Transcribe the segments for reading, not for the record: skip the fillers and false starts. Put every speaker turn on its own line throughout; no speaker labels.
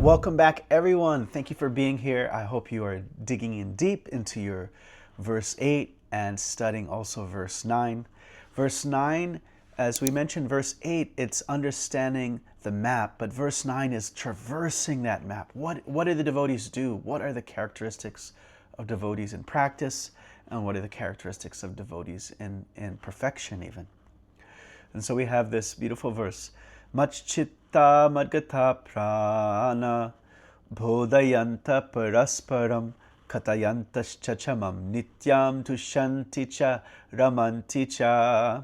Welcome back, everyone. Thank you for being here. I hope you are digging in deep into your verse 8 and studying also verse 9. Verse 9, as we mentioned, verse 8, it's understanding the map, but verse 9 is traversing that map. What do the devotees do? What are the characteristics of devotees in practice? And what are the characteristics of devotees in perfection even? And so we have this beautiful verse. Machchitta madgata prana bodhayanta parasparam katayantascha chamam nityam tushanti cha ramanti cha.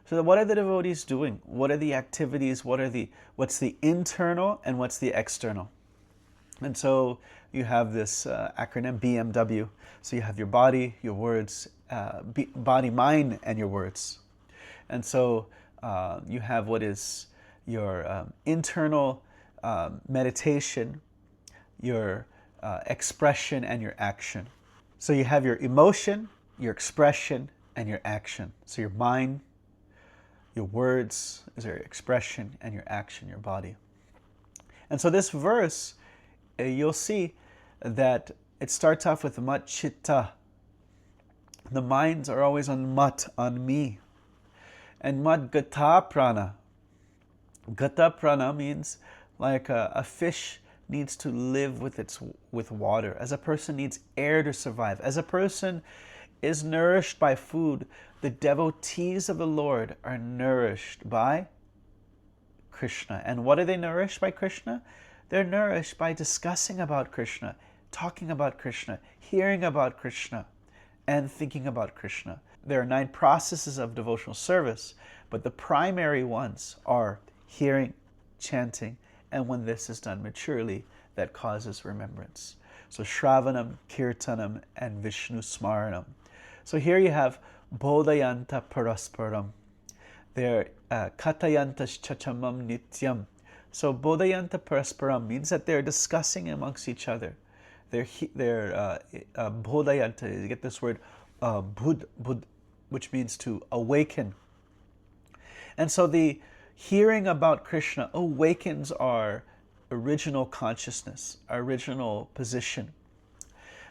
So what are the devotees doing? What are the activities? What's the internal and what's the external? And so you have this acronym BMW. So you have your body, your words, body, mind, and your words. And so you have what is your internal meditation, your expression, and your action. So you have your emotion, your expression, and your action. So your mind, your words is your expression, and your action, your body. And so this verse, you'll see that it starts off with mat chitta. The minds are always on mat, on me. And mad gata prana. Gata prana means like a fish needs to live with water, as a person needs air to survive, as a person is nourished by food. The devotees of the Lord are nourished by Krishna. And what are they nourished by Krishna? They're nourished by discussing about Krishna, talking about Krishna, hearing about Krishna, and thinking about Krishna. There are 9 processes of devotional service, but the primary ones are hearing, chanting, and when this is done maturely, that causes remembrance. So Shravanam, Kirtanam, and Vishnu Smaranam. So here you have Bodhayanta Parasparam. They're Katayantas Chachamam Nityam. So Bodhayanta Parasparam means that they're discussing amongst each other. They're Bodhayanta, you get this word Bud, which means to awaken. And so the hearing about Krishna awakens our original consciousness, our original position.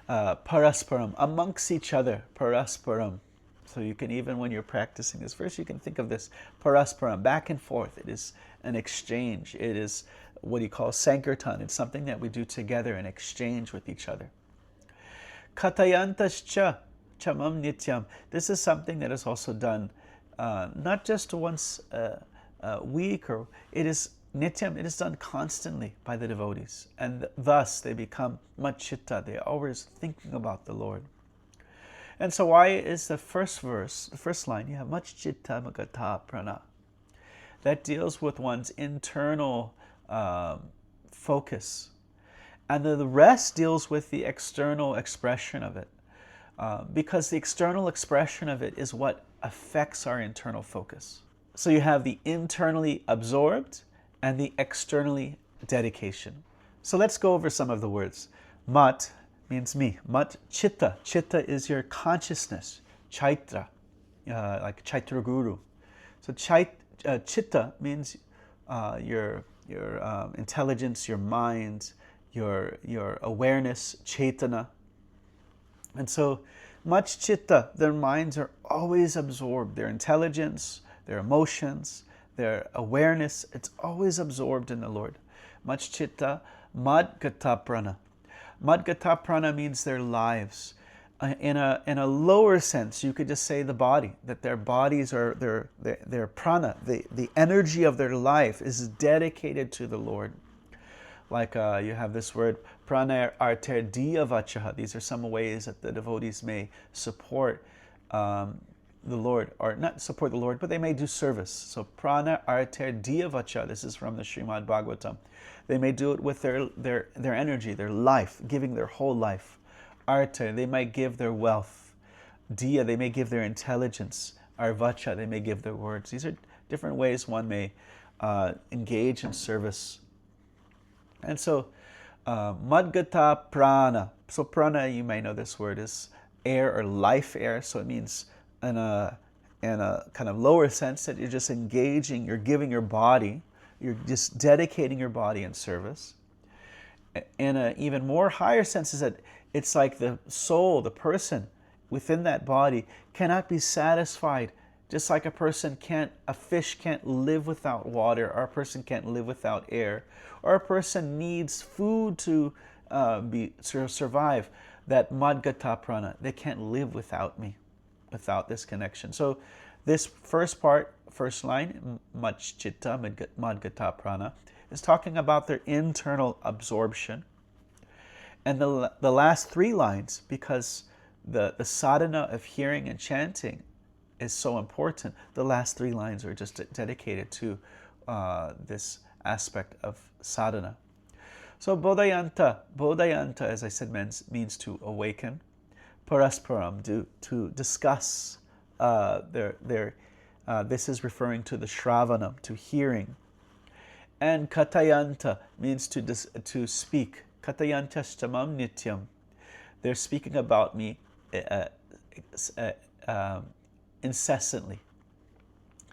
Parasparam, amongst each other, parasparam. So you can, even when you're practicing this verse, you can think of this parasparam, back and forth. It is an exchange. It is what you call sankirtan. It's something that we do together in exchange with each other. Katayantascha chamam nityam. This is something that is also done not just once a week, or it is nityam, it is done constantly by the devotees. And thus they become machchitta. They are always thinking about the Lord. And so why is the first verse, the first line, you have machchitta magata prana. That deals with one's internal focus. And the rest deals with the external expression of it. Because the external expression of it is what affects our internal focus. So you have the internally absorbed and the externally dedication. So let's go over some of the words. Mat means me. Mat chitta. Chitta is your consciousness. Chaitra, like Chaitra Guru. So chitta means your intelligence, your mind, your awareness, chaitana. And so much chitta, their minds are always absorbed. Their intelligence, their emotions, their awareness, it's always absorbed in the Lord. Much chitta, madgata prana. Madgata prana means their lives. In a lower sense, you could just say the body, that their bodies are, their prana, the energy of their life is dedicated to the Lord. Like you have this word, prana arter diya vachaha. These are some ways that the devotees may support the Lord, or not support the Lord, but they may do service. So prana arter diya vacha. This is from the Srimad Bhagavatam. They may do it with their energy, their life, giving their whole life. Arter, they might give their wealth. Diya, they may give their intelligence. Arvacha, they may give their words. These are different ways one may engage in service. And so, madgata prana. So prana, you may know this word, is air or life air. So it means in a kind of lower sense that you're just engaging, you're giving your body, you're just dedicating your body in service. In an even more higher sense, is that it's like the soul, the person within that body cannot be satisfied. Just like a fish can't live without water, or a person can't live without air, or a person needs food to survive. That madgata prana, they can't live without me, without this connection. So this first part, first line, machchitta madgata prana, is talking about their internal absorption. And the last three lines, because the sadhana of hearing and chanting is so important, the last three lines are just dedicated to this aspect of sadhana. So bodhayanta, as I said, means to awaken. Parasparam, to discuss this is referring to the shravanam, to hearing. And katayanta means to speak. Katayantastamam nityam. They're speaking about me incessantly.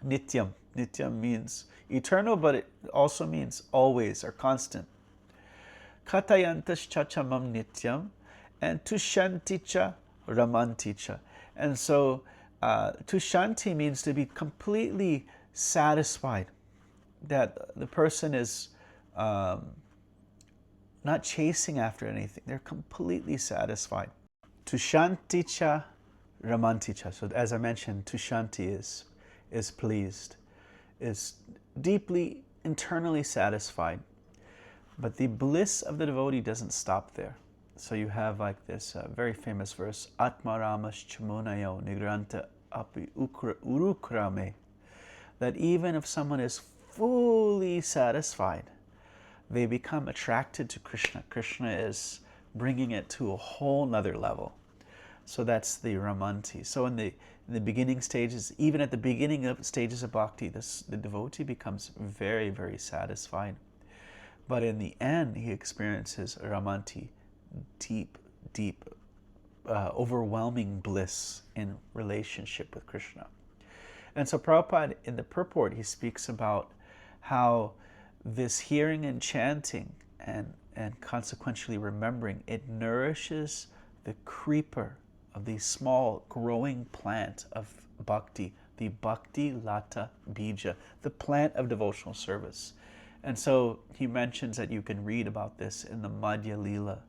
Nityam. Nityam means eternal, but it also means always or constant. Katayantaschachamam nityam, and tushanticha ramanticha. And so tushanti means to be completely satisfied, that the person is not chasing after anything. They're completely satisfied. Tushanticha ramanticha. So as I mentioned, tushanti is pleased, is deeply internally satisfied. But the bliss of the devotee doesn't stop there. So you have like this very famous verse, Atmaramas chamunayo nigranta api urukrame, that even if someone is fully satisfied, they become attracted to Krishna. Krishna is bringing it to a whole nother level. So that's the ramanti. So in the beginning stages, even at the beginning of stages of bhakti, the devotee becomes very, very satisfied. But in the end, he experiences ramanti, deep, overwhelming bliss in relationship with Krishna. And so Prabhupada, in the purport, he speaks about how this hearing and chanting and consequentially remembering, it nourishes the creeper of the small growing plant of bhakti, the bhakti lata bija, the plant of devotional service. And so he mentions that you can read about this in the Madhya Lila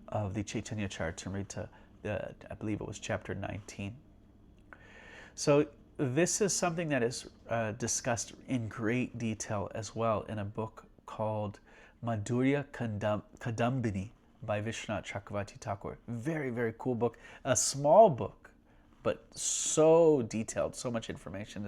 of the Chaitanya Charitamrita, I believe it was chapter 19. So this is something that is discussed in great detail as well in a book called Madhurya Kadambini by Vishwanath Chakravarti Thakur. Very, very cool book. A small book, but so detailed, so much information.